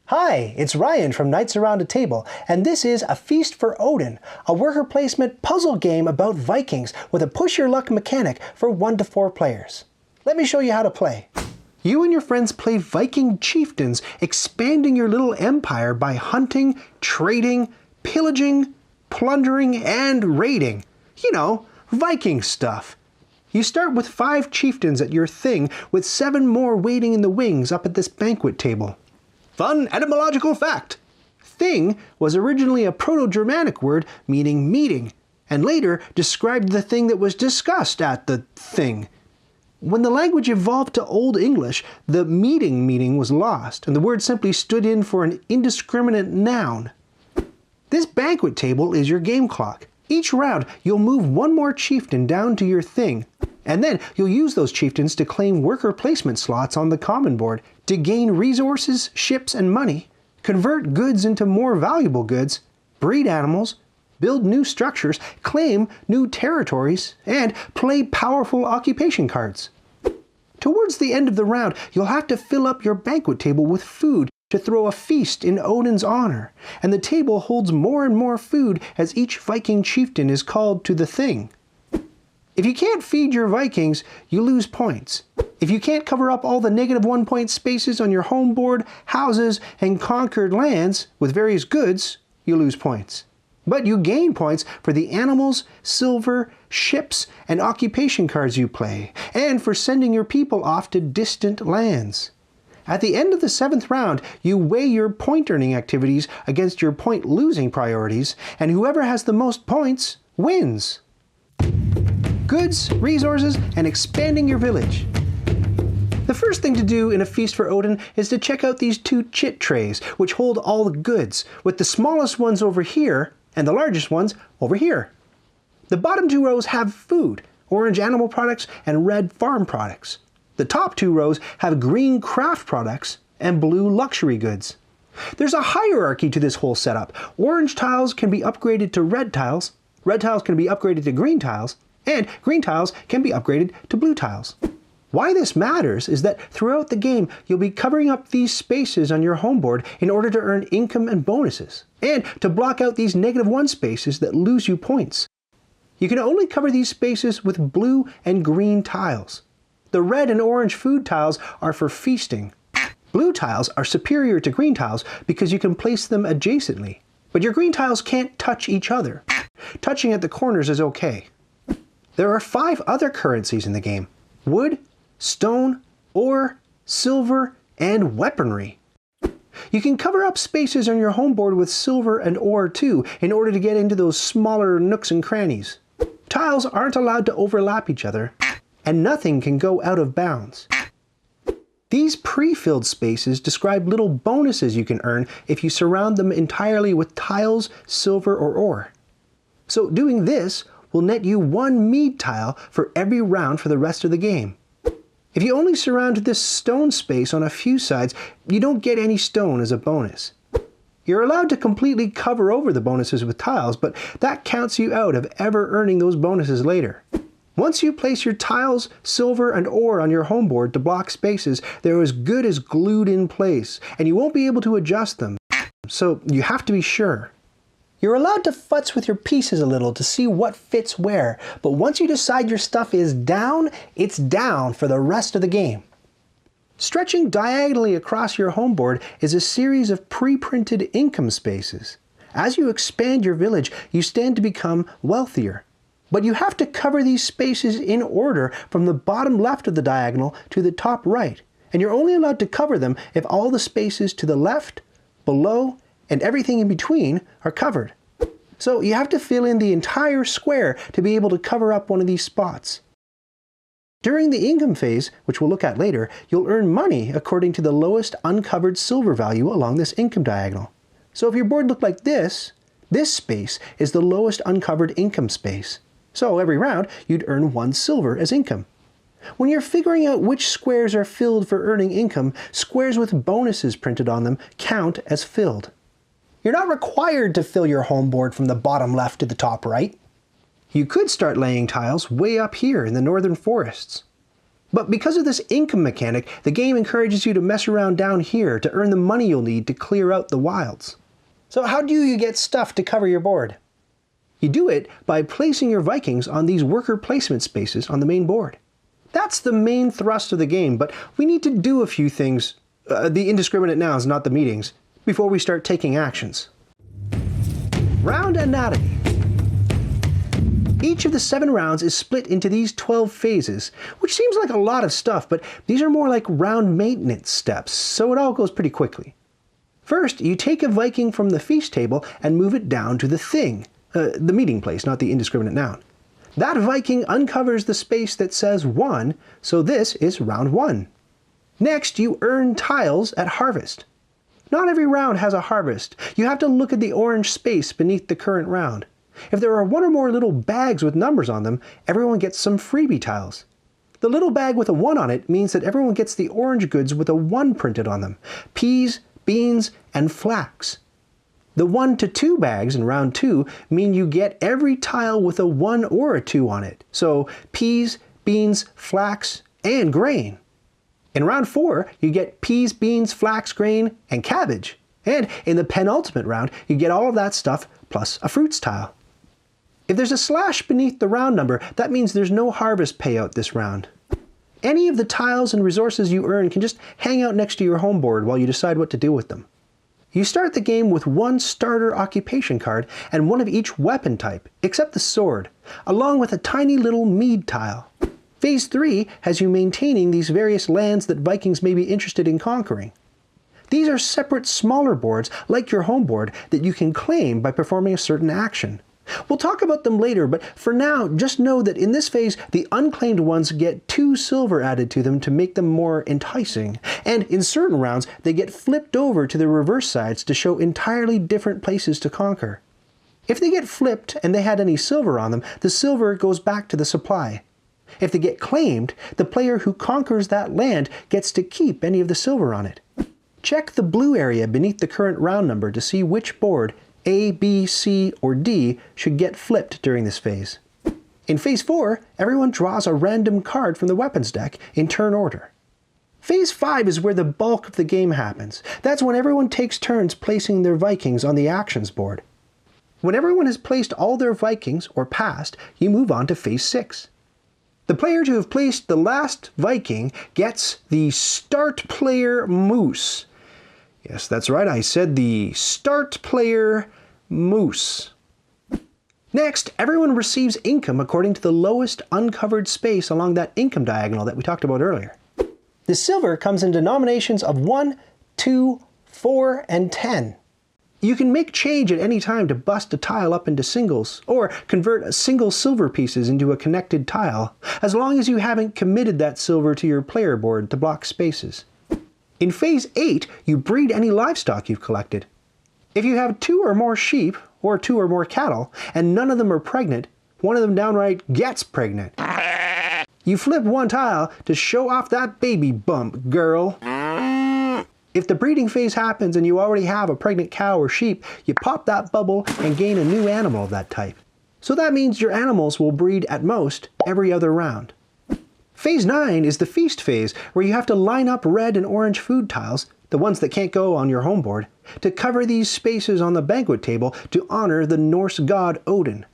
Hi, it's Ryan from Knights Around a Table, and this is A Feast for Odin, a worker placement puzzle game about Vikings with a push your luck mechanic for 1 to 4 players. Let me show you how to play. You and your friends play Viking chieftains, expanding your little empire by hunting, trading, pillaging, plundering, and raiding. You know, Viking stuff. You start with 5 chieftains at your thing, with 7 more waiting in the wings up at this banquet table. Fun etymological fact! Thing was originally a Proto-Germanic word meaning meeting, and later described the thing that was discussed at the thing. When the language evolved to Old English, the meeting was lost, and the word simply stood in for an indiscriminate noun. This banquet table is your game clock. Each round, you'll move 1 more chieftain down to your thing, and then you'll use those chieftains to claim worker placement slots on the common board to gain resources, ships, and money, convert goods into more valuable goods, breed animals, build new structures, claim new territories, and play powerful occupation cards. Towards the end of the round, you'll have to fill up your banquet table with food to throw a feast in Odin's honor, and the table holds more and more food as each Viking chieftain is called to the thing. If you can't feed your Vikings, you lose points. If you can't cover up all the -1 point spaces on your home board, houses, and conquered lands with various goods, you lose points. But you gain points for the animals, silver, ships, and occupation cards you play, and for sending your people off to distant lands. At the end of the 7th round, you weigh your point-earning activities against your point-losing priorities, and whoever has the most points wins. Goods, resources, and expanding your village. The first thing to do in A Feast for Odin is to check out these 2 chit trays, which hold all the goods, with the smallest ones over here and the largest ones over here. The bottom 2 rows have food, orange animal products and red farm products. The top 2 rows have green craft products and blue luxury goods. There's a hierarchy to this whole setup. Orange tiles can be upgraded to red tiles can be upgraded to green tiles, and green tiles can be upgraded to blue tiles. Why this matters is that throughout the game, you'll be covering up these spaces on your home board in order to earn income and bonuses, and to block out these -1 spaces that lose you points. You can only cover these spaces with blue and green tiles. The red and orange food tiles are for feasting. Blue tiles are superior to green tiles because you can place them adjacently, but your green tiles can't touch each other. Touching at the corners is okay. There are 5 other currencies in the game: wood, stone, ore, silver, and weaponry. You can cover up spaces on your home board with silver and ore too, in order to get into those smaller nooks and crannies. Tiles aren't allowed to overlap each other, and nothing can go out of bounds. These pre-filled spaces describe little bonuses you can earn if you surround them entirely with tiles, silver, or ore. So doing this will net you 1 mead tile for every round for the rest of the game. If you only surround this stone space on a few sides, you don't get any stone as a bonus. You're allowed to completely cover over the bonuses with tiles, but that counts you out of ever earning those bonuses later. Once you place your tiles, silver, and ore on your home board to block spaces, they're as good as glued in place, and you won't be able to adjust them, so you have to be sure. You're allowed to futz with your pieces a little to see what fits where, but once you decide your stuff is down, it's down for the rest of the game. Stretching diagonally across your home board is a series of pre-printed income spaces. As you expand your village, you stand to become wealthier. But you have to cover these spaces in order from the bottom left of the diagonal to the top right, and you're only allowed to cover them if all the spaces to the left, below, and everything in between are covered. So you have to fill in the entire square to be able to cover up one of these spots. During the income phase, which we'll look at later, you'll earn money according to the lowest uncovered silver value along this income diagonal. So if your board looked like this space is the lowest uncovered income space. So every round, you'd earn 1 silver as income. When you're figuring out which squares are filled for earning income, squares with bonuses printed on them count as filled. You're not required to fill your home board from the bottom left to the top right. You could start laying tiles way up here in the northern forests. But because of this income mechanic, the game encourages you to mess around down here to earn the money you'll need to clear out the wilds. So how do you get stuff to cover your board? You do it by placing your Vikings on these worker placement spaces on the main board. That's the main thrust of the game, but we need to do a few things, the indiscriminate nows, not the meetings, before we start taking actions. Round anatomy. Each of the 7 rounds is split into these 12 phases, which seems like a lot of stuff, but these are more like round maintenance steps, so it all goes pretty quickly. First, you take a Viking from the feast table and move it down to the thing, the meeting place, not the indiscriminate noun. That Viking uncovers the space that says 1, so this is round 1. Next, you earn tiles at harvest. Not every round has a harvest. You have to look at the orange space beneath the current round. If there are 1 or more little bags with numbers on them, everyone gets some freebie tiles. The little bag with a 1 on it means that everyone gets the orange goods with a 1 printed on them: peas, beans, and flax. The 1 to 2 bags in round 2 mean you get every tile with a 1 or a 2 on it, so peas, beans, flax, and grain. In round 4, you get peas, beans, flax, grain, and cabbage. And in the penultimate round, you get all of that stuff plus a fruits tile. If there's a slash beneath the round number, that means there's no harvest payout this round. Any of the tiles and resources you earn can just hang out next to your home board while you decide what to do with them. You start the game with 1 starter occupation card and 1 of each weapon type, except the sword, along with a tiny little mead tile. Phase 3 has you maintaining these various lands that Vikings may be interested in conquering. These are separate smaller boards, like your home board, that you can claim by performing a certain action. We'll talk about them later, but for now, just know that in this phase, the unclaimed ones get 2 silver added to them to make them more enticing, and in certain rounds, they get flipped over to the reverse sides to show entirely different places to conquer. If they get flipped and they had any silver on them, the silver goes back to the supply. If they get claimed, the player who conquers that land gets to keep any of the silver on it. Check the blue area beneath the current round number to see which board, A, B, C, or D, should get flipped during this phase. In Phase 4, everyone draws a random card from the weapons deck in turn order. Phase 5 is where the bulk of the game happens. That's when everyone takes turns placing their Vikings on the actions board. When everyone has placed all their Vikings, or passed, you move on to Phase 6. The player to have placed the last Viking gets the Start Player Moose. Yes, that's right, I said the Start Player Moose. Next, everyone receives income according to the lowest uncovered space along that income diagonal that we talked about earlier. The silver comes in denominations of 1, 2, 4, and 10. You can make change at any time to bust a tile up into singles, or convert single silver pieces into a connected tile, as long as you haven't committed that silver to your player board to block spaces. In Phase 8, you breed any livestock you've collected. If you have 2 or more sheep, or 2 or more cattle, and none of them are pregnant, one of them downright gets pregnant. You flip 1 tile to show off that baby bump, girl. If the breeding phase happens and you already have a pregnant cow or sheep, you pop that bubble and gain a new animal of that type. So that means your animals will breed at most every other round. Phase 9 is the feast phase, where you have to line up red and orange food tiles, the ones that can't go on your home board, to cover these spaces on the banquet table to honor the Norse god Odin.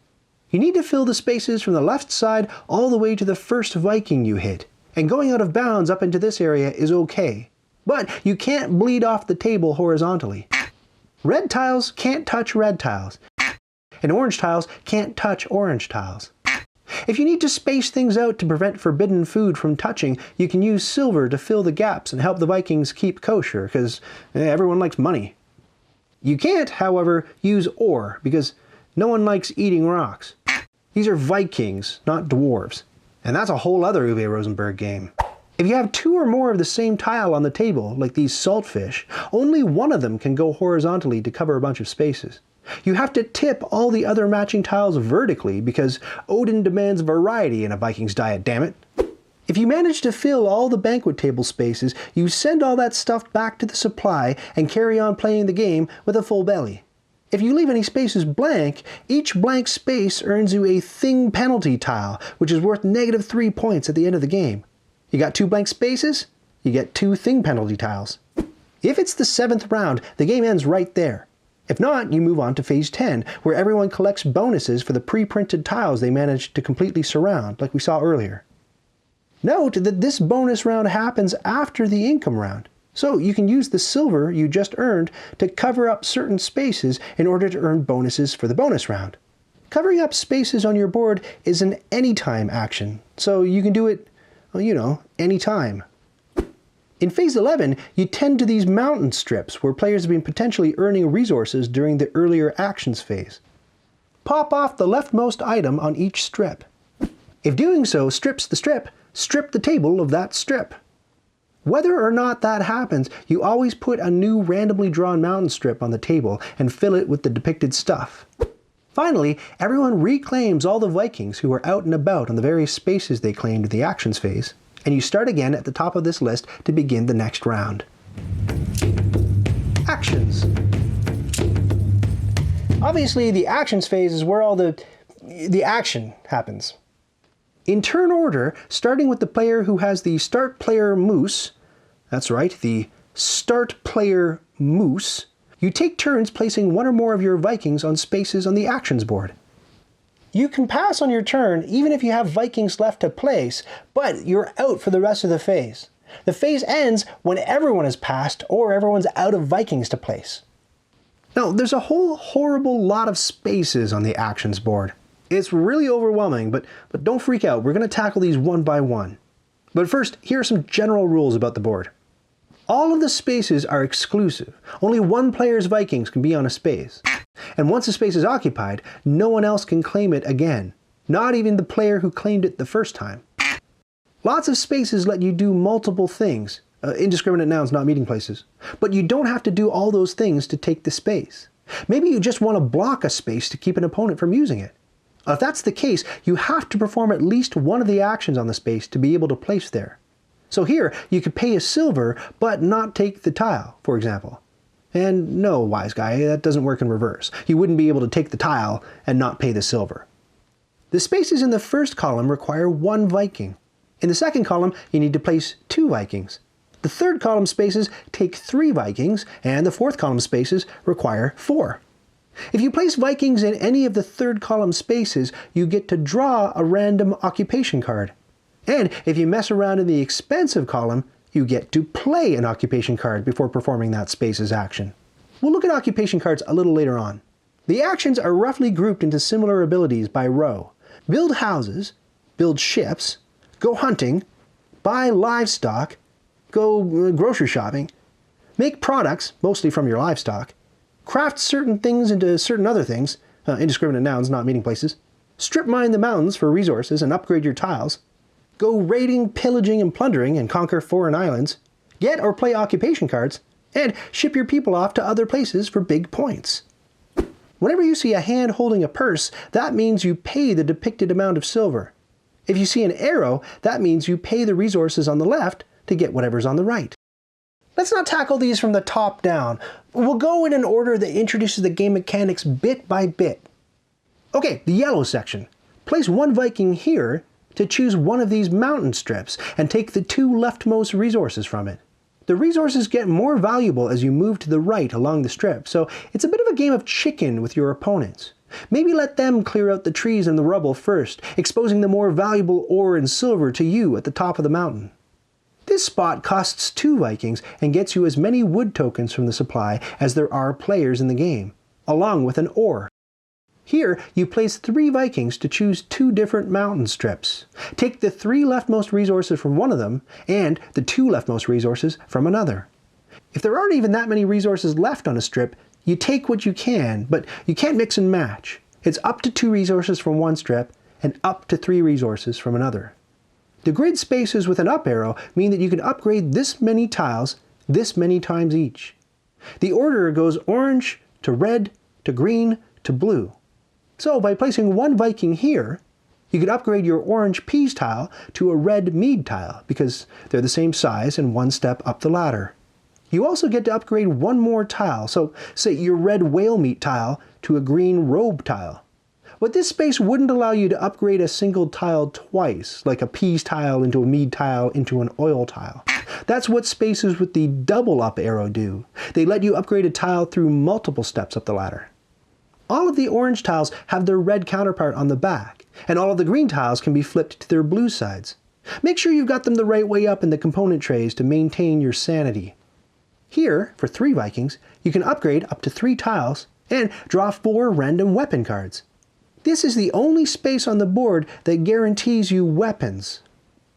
You need to fill the spaces from the left side all the way to the first Viking you hit, and going out of bounds up into this area is okay. But you can't bleed off the table horizontally. Red tiles can't touch red tiles, and orange tiles can't touch orange tiles. If you need to space things out to prevent forbidden food from touching, you can use silver to fill the gaps and help the Vikings keep kosher, because everyone likes money. You can't, however, use ore, because no one likes eating rocks. These are Vikings, not dwarves. And that's a whole other Uwe Rosenberg game. If you have 2 or more of the same tile on the table, like these saltfish, only one of them can go horizontally to cover a bunch of spaces. You have to tip all the other matching tiles vertically because Odin demands variety in a Viking's diet, damn it. If you manage to fill all the banquet table spaces, you send all that stuff back to the supply and carry on playing the game with a full belly. If you leave any spaces blank, each blank space earns you a thing penalty tile, which is worth -3 points at the end of the game. You got 2 blank spaces, you get 2 thing penalty tiles. If it's the 7th round, the game ends right there. If not, you move on to phase 10, where everyone collects bonuses for the pre-printed tiles they managed to completely surround, like we saw earlier. Note that this bonus round happens after the income round, so you can use the silver you just earned to cover up certain spaces in order to earn bonuses for the bonus round. Covering up spaces on your board is an anytime action, so you can do it, well, anytime. In phase 11, you tend to these mountain strips where players have been potentially earning resources during the earlier actions phase. Pop off the leftmost item on each strip. If doing so strips the strip, strip the table of that strip. Whether or not that happens, you always put a new randomly drawn mountain strip on the table and fill it with the depicted stuff. Finally, everyone reclaims all the Vikings who are out and about on the various spaces they claimed in the actions phase, and you start again at the top of this list to begin the next round. Actions. Obviously, the actions phase is where all the action happens. In turn order, starting with the player who has the start player moose, that's right, the start player moose, you take turns placing one or more of your Vikings on spaces on the actions board. You can pass on your turn even if you have Vikings left to place, but you're out for the rest of the phase. The phase ends when everyone has passed or everyone's out of Vikings to place. Now, there's a whole horrible lot of spaces on the actions board. It's really overwhelming, but don't freak out. We're going to tackle these one by one. But first, here are some general rules about the board. All of the spaces are exclusive. Only one player's Vikings can be on a space. And once a space is occupied, no one else can claim it again. Not even the player who claimed it the first time. Lots of spaces let you do multiple things. Indiscriminate nouns, not meeting places. But you don't have to do all those things to take the space. Maybe you just want to block a space to keep an opponent from using it. If that's the case, you have to perform at least one of the actions on the space to be able to place there. So here, you could pay a silver, but not take the tile, for example. And no, wise guy, that doesn't work in reverse. You wouldn't be able to take the tile and not pay the silver. The spaces in the first column require 1 Viking. In the second column, you need to place 2 Vikings. The third column spaces take 3 Vikings, and the fourth column spaces require 4. If you place Vikings in any of the third column spaces, you get to draw a random occupation card. And if you mess around in the expensive column, you get to play an occupation card before performing that space's action. We'll look at occupation cards a little later on. The actions are roughly grouped into similar abilities by row. Build houses, build ships, go hunting, buy livestock, go grocery shopping, make products, mostly from your livestock, craft certain things into certain other things, indiscriminate nouns, not meeting places, strip mine the mountains for resources and upgrade your tiles, go raiding, pillaging, and plundering and conquer foreign islands, get or play occupation cards, and ship your people off to other places for big points. Whenever you see a hand holding a purse, that means you pay the depicted amount of silver. If you see an arrow, that means you pay the resources on the left to get whatever's on the right. Let's not tackle these from the top down. We'll go in an order that introduces the game mechanics bit by bit. Okay, the yellow section. Place 1 Viking here to choose one of these mountain strips and take the 2 leftmost resources from it. The resources get more valuable as you move to the right along the strip, so it's a bit of a game of chicken with your opponents. Maybe let them clear out the trees and the rubble first, exposing the more valuable ore and silver to you at the top of the mountain. This spot costs 2 Vikings and gets you as many wood tokens from the supply as there are players in the game, along with an ore. Here, you place 3 Vikings to choose 2 different mountain strips. Take the 3 leftmost resources from one of them, and the 2 leftmost resources from another. If there aren't even that many resources left on a strip, you take what you can, but you can't mix and match. It's up to 2 resources from one strip, and up to 3 resources from another. The grid spaces with an up arrow mean that you can upgrade this many tiles, this many times each. The order goes orange to red to green to blue. So by placing 1 Viking here, you could upgrade your orange peas tile to a red mead tile because they're the same size and 1 step up the ladder. You also get to upgrade 1 more tile, so say your red whale meat tile to a green robe tile. But this space wouldn't allow you to upgrade a single tile twice, like a peas tile into a mead tile into an oil tile. That's what spaces with the double up arrow do. They let you upgrade a tile through multiple steps up the ladder. All of the orange tiles have their red counterpart on the back, and all of the green tiles can be flipped to their blue sides. Make sure you've got them the right way up in the component trays to maintain your sanity. Here, for 3 Vikings, you can upgrade up to 3 tiles and draw 4 random weapon cards. This is the only space on the board that guarantees you weapons.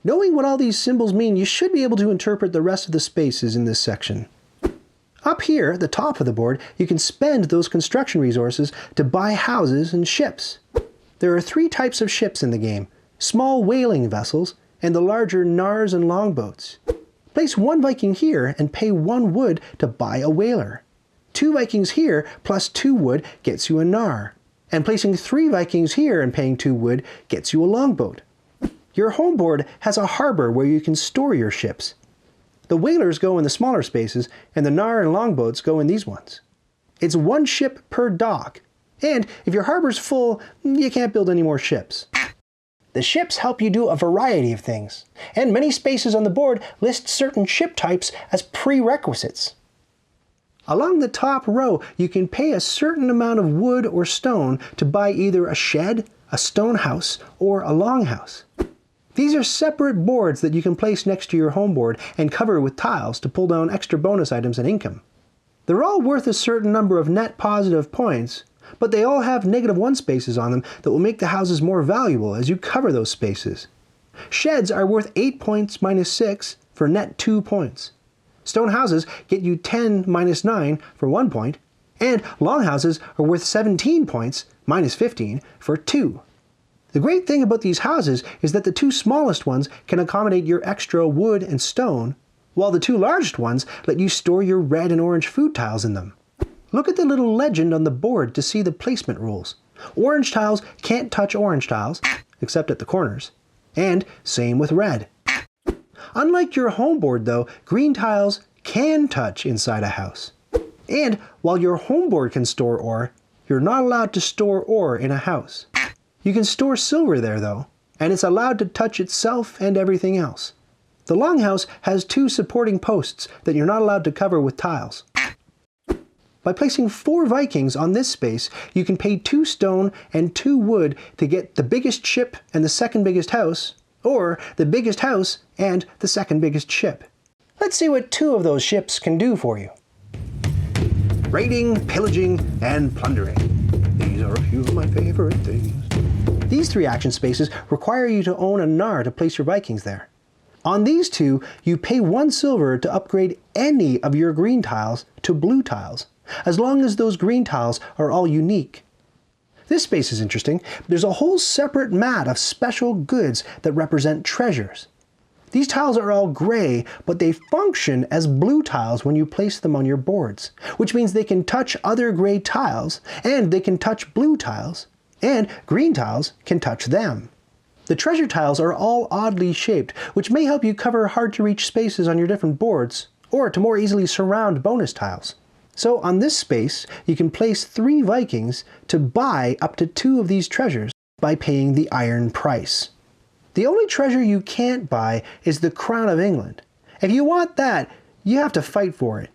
Knowing what all these symbols mean, you should be able to interpret the rest of the spaces in this section. Up here, at the top of the board, you can spend those construction resources to buy houses and ships. There are 3 types of ships in the game: small whaling vessels and the larger gnars and longboats. Place 1 Viking here and pay 1 wood to buy a whaler. 2 Vikings here plus 2 wood gets you a gnar. And placing 3 Vikings here and paying 2 wood gets you a longboat. Your home board has a harbor where you can store your ships. The whalers go in the smaller spaces, and the gnar and longboats go in these ones. It's 1 ship per dock, and if your harbor's full, you can't build any more ships. The ships help you do a variety of things, and many spaces on the board list certain ship types as prerequisites. Along the top row, you can pay a certain amount of wood or stone to buy either a shed, a stone house, or a longhouse. These are separate boards that you can place next to your home board and cover with tiles to pull down extra bonus items and income. They're all worth a certain number of net positive points, but they all have -1 spaces on them that will make the houses more valuable as you cover those spaces. Sheds are worth 8 points minus 6 for net 2 points. Stone houses get you 10 minus 9 for 1 point, and longhouses are worth 17 points minus 15 for 2. The great thing about these houses is that the 2 smallest ones can accommodate your extra wood and stone, while the 2 largest ones let you store your red and orange food tiles in them. Look at the little legend on the board to see the placement rules. Orange tiles can't touch orange tiles, except at the corners, and same with red. Unlike your home board though, green tiles can touch inside a house. And while your home board can store ore, you're not allowed to store ore in a house. You can store silver there though, and it's allowed to touch itself and everything else. The longhouse has 2 supporting posts that you're not allowed to cover with tiles. By placing 4 Vikings on this space, you can pay 2 stone and 2 wood to get the biggest ship and the second biggest house, or the biggest house and the second biggest ship. Let's see what 2 of those ships can do for you. Raiding, pillaging, and plundering. These are a few of my favorite things. These 3 action spaces require you to own a gnar to place your Vikings there. On these 2, you pay 1 silver to upgrade any of your green tiles to blue tiles, as long as those green tiles are all unique. This space is interesting. There's a whole separate mat of special goods that represent treasures. These tiles are all gray, but they function as blue tiles when you place them on your boards, which means they can touch other gray tiles, and they can touch blue tiles, and green tiles can touch them. The treasure tiles are all oddly shaped, which may help you cover hard-to-reach spaces on your different boards, or to more easily surround bonus tiles. So on this space, you can place 3 Vikings to buy up to 2 of these treasures by paying the iron price. The only treasure you can't buy is the Crown of England. If you want that, you have to fight for it.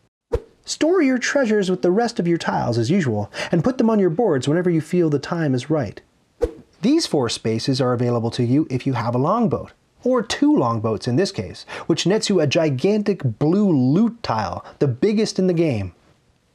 Store your treasures with the rest of your tiles as usual, and put them on your boards whenever you feel the time is right. These 4 spaces are available to you if you have a longboat, or 2 longboats in this case, which nets you a gigantic blue loot tile, the biggest in the game.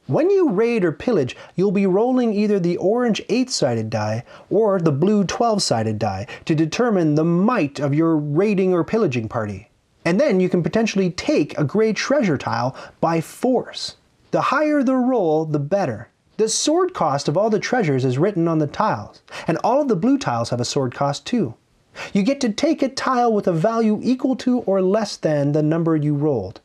When you raid or pillage, you'll be rolling either the orange 8-sided die or the blue 12-sided die to determine the might of your raiding or pillaging party. And then you can potentially take a gray treasure tile by force. The higher the roll, the better. The sword cost of all the treasures is written on the tiles, and all of the blue tiles have a sword cost too. You get to take a tile with a value equal to or less than the number you rolled.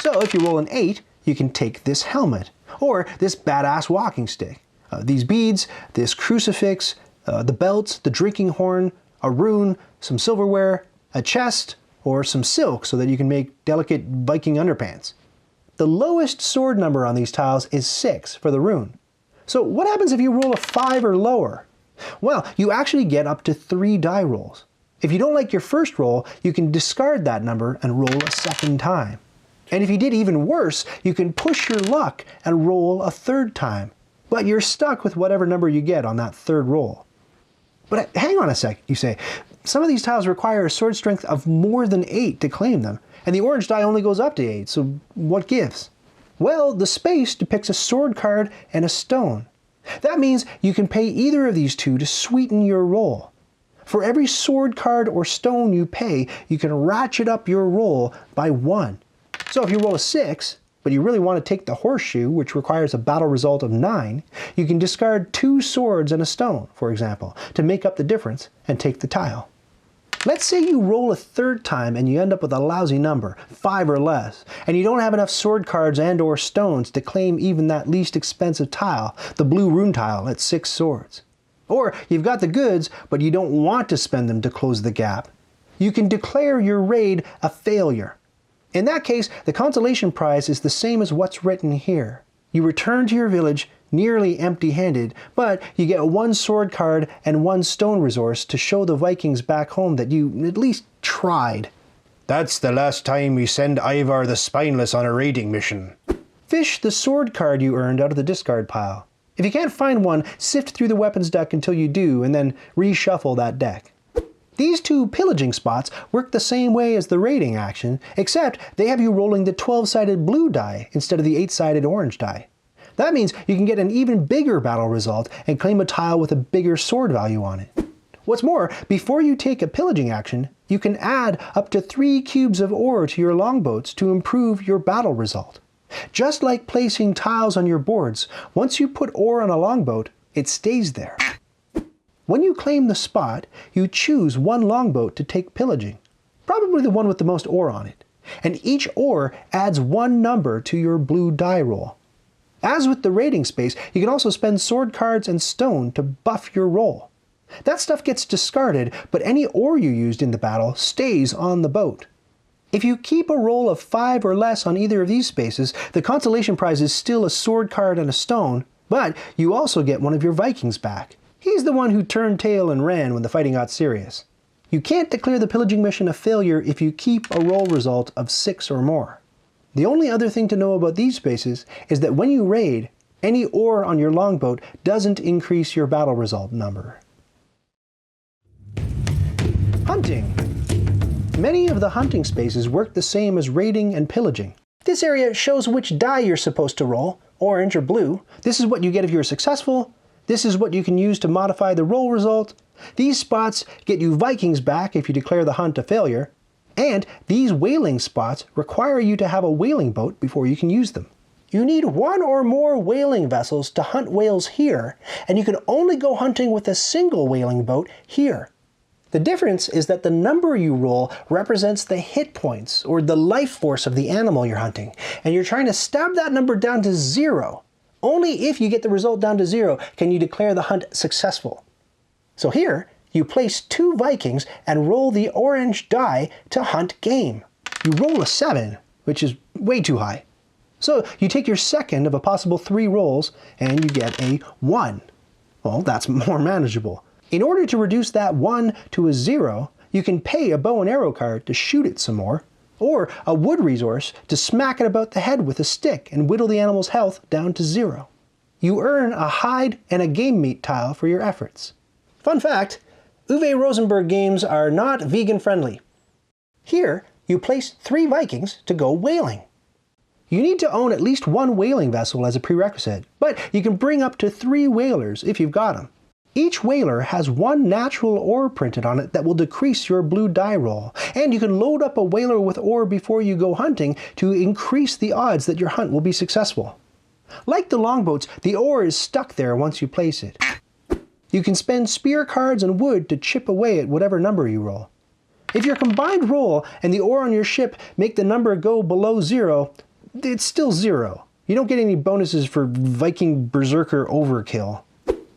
So if you roll an 8, you can take this helmet, or this badass walking stick, these beads, this crucifix, the belt, the drinking horn, a rune, some silverware, a chest, or some silk so that you can make delicate Viking underpants. The lowest sword number on these tiles is 6 for the rune. So what happens if you roll a 5 or lower? Well, you actually get up to 3 die rolls. If you don't like your first roll, you can discard that number and roll a second time. And if you did even worse, you can push your luck and roll a third time. But you're stuck with whatever number you get on that third roll. But hang on a sec, you say. Some of these tiles require a sword strength of more than 8 to claim them, and the orange die only goes up to 8, so what gives? Well, the space depicts a sword card and a stone. That means you can pay either of these two to sweeten your roll. For every sword card or stone you pay, you can ratchet up your roll by 1. So if you roll a 6, but you really want to take the horseshoe, which requires a battle result of 9, you can discard 2 swords and a stone, for example, to make up the difference and take the tile. Let's say you roll a third time and you end up with a lousy number, 5 or less, and you don't have enough sword cards and or stones to claim even that least expensive tile, the blue rune tile at 6 swords. Or you've got the goods, but you don't want to spend them to close the gap. You can declare your raid a failure. In that case, the consolation prize is the same as what's written here. You return to your village nearly empty-handed, but you get 1 sword card and 1 stone resource to show the Vikings back home that you at least tried. That's the last time we send Ivar the Spineless on a raiding mission. Fish the sword card you earned out of the discard pile. If you can't find one, sift through the weapons deck until you do, and then reshuffle that deck. These 2 pillaging spots work the same way as the raiding action, except they have you rolling the 12-sided blue die instead of the 8-sided orange die. That means you can get an even bigger battle result and claim a tile with a bigger sword value on it. What's more, before you take a pillaging action, you can add up to 3 cubes of ore to your longboats to improve your battle result. Just like placing tiles on your boards, once you put ore on a longboat, it stays there. When you claim the spot, you choose 1 longboat to take pillaging, probably the one with the most ore on it, and each ore adds 1 number to your blue die roll. As with the raiding space, you can also spend sword cards and stone to buff your roll. That stuff gets discarded, but any ore you used in the battle stays on the boat. If you keep a roll of 5 or less on either of these spaces, the consolation prize is still a sword card and a stone, but you also get one of your Vikings back. He's the one who turned tail and ran when the fighting got serious. You can't declare the pillaging mission a failure if you keep a roll result of 6 or more. The only other thing to know about these spaces is that when you raid, any ore on your longboat doesn't increase your battle result number. Hunting. Many of the hunting spaces work the same as raiding and pillaging. This area shows which die you're supposed to roll, orange or blue. This is what you get if you're successful. This is what you can use to modify the roll result. These spots get you Vikings back if you declare the hunt a failure. And these whaling spots require you to have a whaling boat before you can use them. You need 1 or more whaling vessels to hunt whales here, and you can only go hunting with a single whaling boat here. The difference is that the number you roll represents the hit points, or the life force of the animal you're hunting, and you're trying to stab that number down to 0. Only if you get the result down to 0 can you declare the hunt successful. So here, you place 2 Vikings and roll the orange die to hunt game. You roll a 7, which is way too high. So you take your second of a possible 3 rolls and you get a 1. Well, that's more manageable. In order to reduce that 1 to a 0, you can pay a bow and arrow card to shoot it some more, or a wood resource to smack it about the head with a stick and whittle the animal's health down to 0. You earn a hide and a game meat tile for your efforts. Fun fact, Uwe Rosenberg games are not vegan friendly. Here, you place 3 Vikings to go whaling. You need to own at least 1 whaling vessel as a prerequisite, but you can bring up to 3 whalers if you've got them. Each whaler has 1 natural ore printed on it that will decrease your blue die roll, and you can load up a whaler with ore before you go hunting to increase the odds that your hunt will be successful. Like the longboats, the ore is stuck there once you place it. You can spend spear cards and wood to chip away at whatever number you roll. If your combined roll and the ore on your ship make the number go below 0, it's still 0. You don't get any bonuses for Viking Berserker overkill.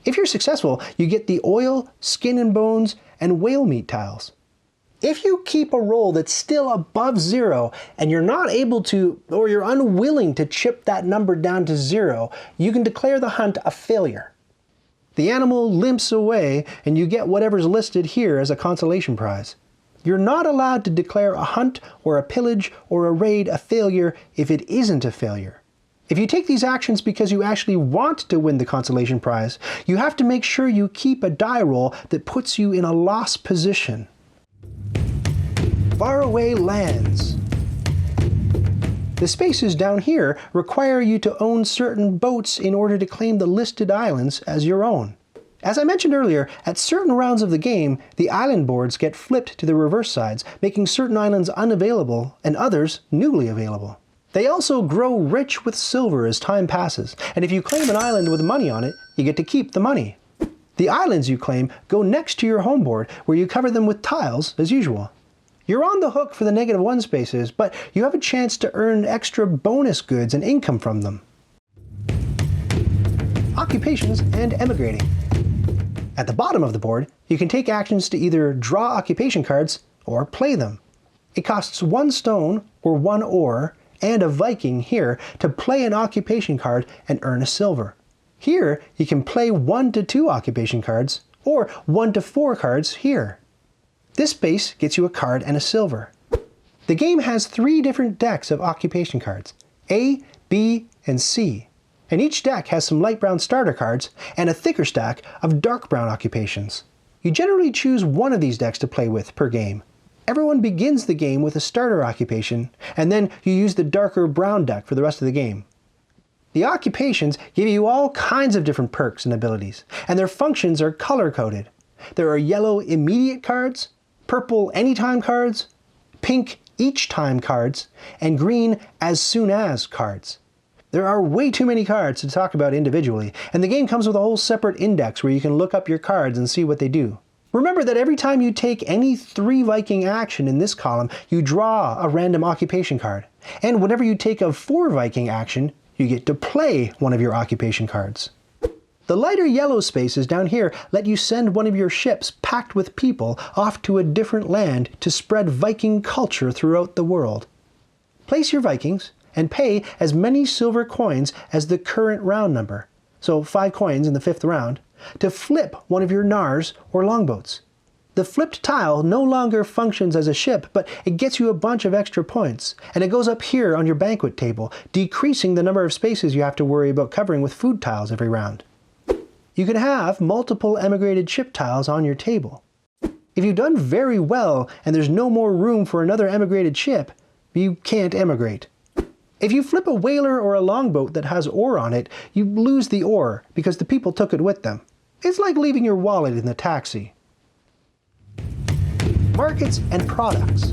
If you're successful, you get the oil, skin and bones, and whale meat tiles. If you keep a roll that's still above 0 and you're not able to, or you're unwilling to chip that number down to 0, you can declare the hunt a failure. The animal limps away and you get whatever's listed here as a consolation prize. You're not allowed to declare a hunt or a pillage or a raid a failure if it isn't a failure. If you take these actions because you actually want to win the consolation prize, you have to make sure you keep a die roll that puts you in a loss position. Faraway lands. The spaces down here require you to own certain boats in order to claim the listed islands as your own. As I mentioned earlier, at certain rounds of the game, the island boards get flipped to the reverse sides, making certain islands unavailable and others newly available. They also grow rich with silver as time passes, and if you claim an island with money on it, you get to keep the money. The islands you claim go next to your home board, where you cover them with tiles as usual. You're on the hook for the -1 spaces, but you have a chance to earn extra bonus goods and income from them. Occupations and emigrating. At the bottom of the board, you can take actions to either draw occupation cards or play them. It costs 1 stone or 1 ore and a Viking here to play an occupation card and earn a silver. Here, you can play 1 to 2 occupation cards or 1 to 4 cards here. This base gets you a card and a silver. The game has 3 different decks of occupation cards, A, B, and C. And each deck has some light brown starter cards and a thicker stack of dark brown occupations. You generally choose one of these decks to play with per game. Everyone begins the game with a starter occupation, and then you use the darker brown deck for the rest of the game. The occupations give you all kinds of different perks and abilities, and their functions are color-coded. There are yellow immediate cards, purple anytime cards, pink each time cards, and green as soon as cards. There are way too many cards to talk about individually, and the game comes with a whole separate index where you can look up your cards and see what they do. Remember that every time you take any 3 Viking action in this column, you draw a random occupation card. And whenever you take a 4 Viking action, you get to play one of your occupation cards. The lighter yellow spaces down here let you send one of your ships packed with people off to a different land to spread Viking culture throughout the world. Place your Vikings and pay as many silver coins as the current round number, so 5 coins in the 5th round, to flip one of your Nars or longboats. The flipped tile no longer functions as a ship, but it gets you a bunch of extra points, and it goes up here on your banquet table, decreasing the number of spaces you have to worry about covering with food tiles every round. You can have multiple emigrated ship tiles on your table. If you've done very well and there's no more room for another emigrated ship, you can't emigrate. If you flip a whaler or a longboat that has ore on it, you lose the ore because the people took it with them. It's like leaving your wallet in the taxi. Markets and products.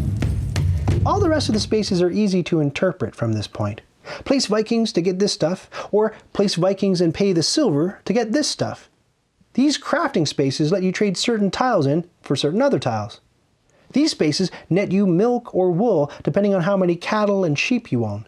All the rest of the spaces are easy to interpret from this point. Place Vikings to get this stuff, or place Vikings and pay the silver to get this stuff. These crafting spaces let you trade certain tiles in for certain other tiles. These spaces net you milk or wool depending on how many cattle and sheep you own.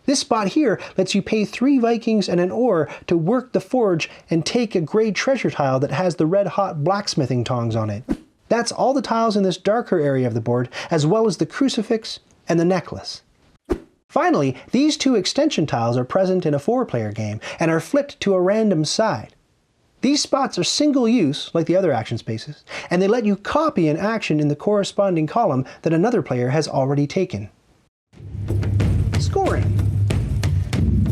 This spot here lets you pay 3 Vikings and an ore to work the forge and take a gray treasure tile that has the red-hot blacksmithing tongs on it. That's all the tiles in this darker area of the board, as well as the crucifix and the necklace. Finally, these 2 extension tiles are present in a 4-player game and are flipped to a random side. These spots are single use, like the other action spaces, and they let you copy an action in the corresponding column that another player has already taken. Scoring.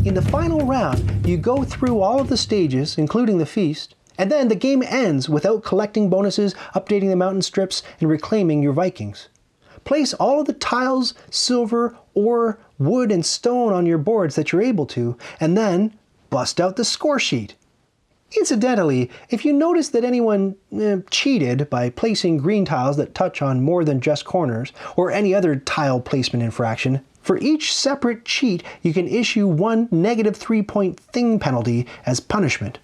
In the final round, you go through all of the stages, including the feast, and then the game ends without collecting bonuses, updating the mountain strips, and reclaiming your Vikings. Place all of the tiles, silver, ore, wood, and stone on your boards that you're able to, and then bust out the score sheet. Incidentally, if you notice that anyone cheated by placing green tiles that touch on more than just corners, or any other tile placement infraction, for each separate cheat you can issue 1 -3-point thing penalty as punishment.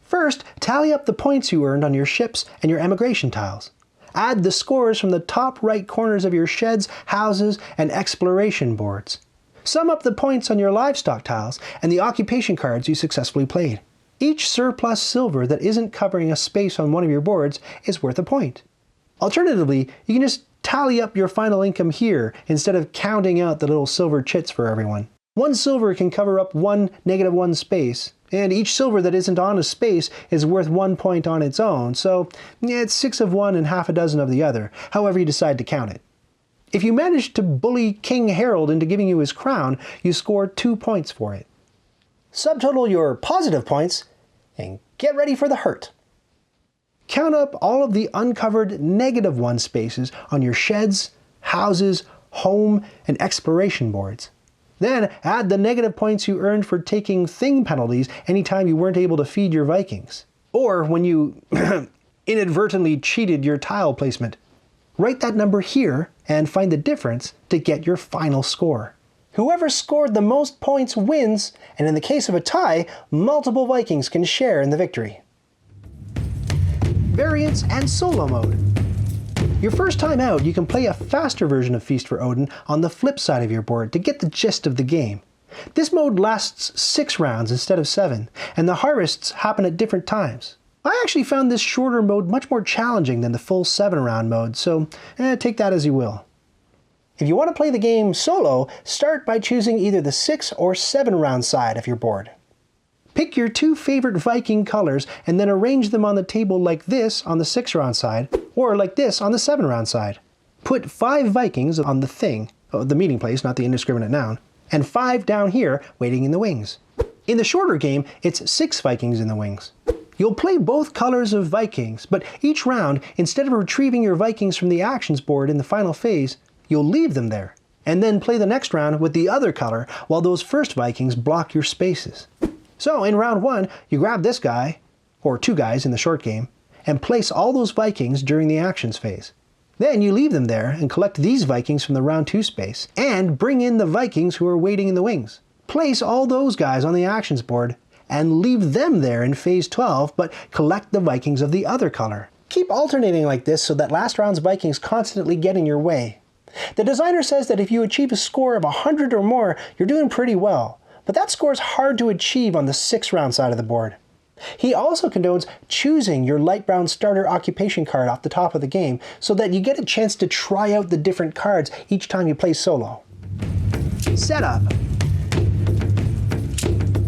First, tally up the points you earned on your ships and your emigration tiles. Add the scores from the top right corners of your sheds, houses, and exploration boards. Sum up the points on your livestock tiles and the occupation cards you successfully played. Each surplus silver that isn't covering a space on one of your boards is worth a point. Alternatively, you can just tally up your final income here instead of counting out the little silver chits for everyone. 1 silver can cover up 1 -1 space, And each silver that isn't on a space is worth 1 point on its own, so it's 6 of one and half a dozen of the other, however you decide to count it. If you manage to bully King Harold into giving you his crown, you score 2 points for it. Subtotal your positive points, and get ready for the hurt. Count up all of the uncovered -1 spaces on your sheds, houses, home, and exploration boards. Then add the negative points you earned for taking thing penalties anytime you weren't able to feed your Vikings, or when you inadvertently cheated your tile placement. Write that number here and find the difference to get your final score. Whoever scored the most points wins, and in the case of a tie, multiple Vikings can share in the victory. Variants and solo mode. Your first time out, you can play a faster version of Feast for Odin on the flip side of your board to get the gist of the game. This mode lasts 6 rounds instead of 7, and the harvests happen at different times. I actually found this shorter mode much more challenging than the full 7-round mode, so take that as you will. If you want to play the game solo, start by choosing either the 6 or 7-round side of your board. Pick your 2 favorite Viking colors and then arrange them on the table like this on the 6-round side, or like this on the 7-round side. Put 5 Vikings on the thing, the meeting place, not the indiscriminate noun, and 5 down here waiting in the wings. In the shorter game, it's 6 Vikings in the wings. You'll play both colors of Vikings, but each round, instead of retrieving your Vikings from the actions board in the final phase, you'll leave them there, and then play the next round with the other color while those first Vikings block your spaces. So in round 1, you grab this guy, or 2 guys in the short game, and place all those Vikings during the actions phase. Then you leave them there and collect these Vikings from the round 2 space, and bring in the Vikings who are waiting in the wings. Place all those guys on the actions board, and leave them there in phase 12, but collect the Vikings of the other color. Keep alternating like this so that last round's Vikings constantly get in your way. The designer says that if you achieve a score of 100 or more, you're doing pretty well, but that score is hard to achieve on the 6-round side of the board. He also condones choosing your light brown starter occupation card off the top of the game so that you get a chance to try out the different cards each time you play solo. Setup.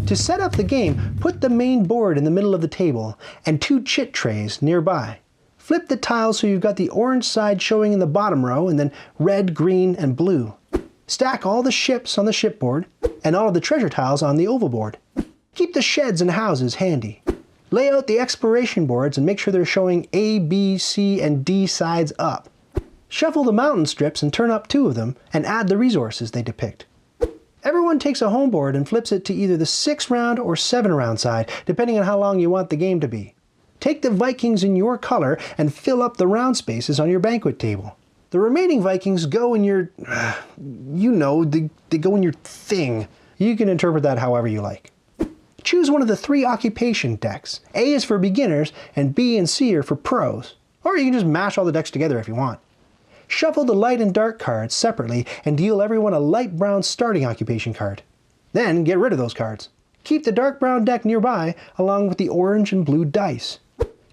To set up the game, put the main board in the middle of the table and 2 chit trays nearby. Flip the tiles so you've got the orange side showing in the bottom row and then red, green, and blue. Stack all the ships on the shipboard and all of the treasure tiles on the oval board. Keep the sheds and houses handy. Lay out the exploration boards and make sure they're showing A, B, C, and D sides up. Shuffle the mountain strips and turn up 2 of them and add the resources they depict. Everyone takes a home board and flips it to either the 6-round or 7-round side, depending on how long you want the game to be. Take the Vikings in your color and fill up the round spaces on your banquet table. The remaining Vikings go in your, they go in your thing. You can interpret that however you like. Choose one of the 3 occupation decks. A is for beginners and B and C are for pros. Or you can just mash all the decks together if you want. Shuffle the light and dark cards separately and deal everyone a light brown starting occupation card. Then get rid of those cards. Keep the dark brown deck nearby along with the orange and blue dice.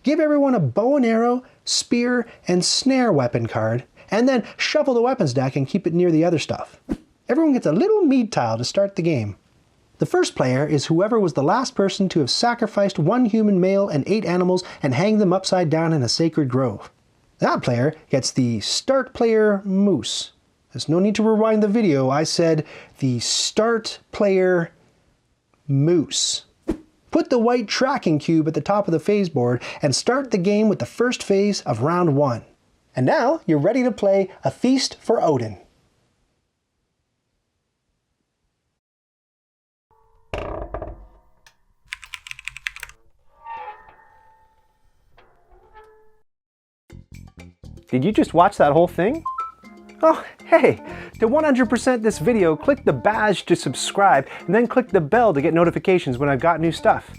Give everyone a bow and arrow, spear, and snare weapon card, and then shuffle the weapons deck and keep it near the other stuff. Everyone gets a little mead tile to start the game. The first player is whoever was the last person to have sacrificed 1 human male and 8 animals and hanged them upside down in a sacred grove. That player gets the start player moose. There's no need to rewind the video, I said the start player moose. Put the white tracking cube at the top of the phase board and start the game with the first phase of round 1. And now you're ready to play A Feast for Odin. Did you just watch that whole thing? Oh, hey! To 100% this video, click the badge to subscribe and then click the bell to get notifications when I've got new stuff.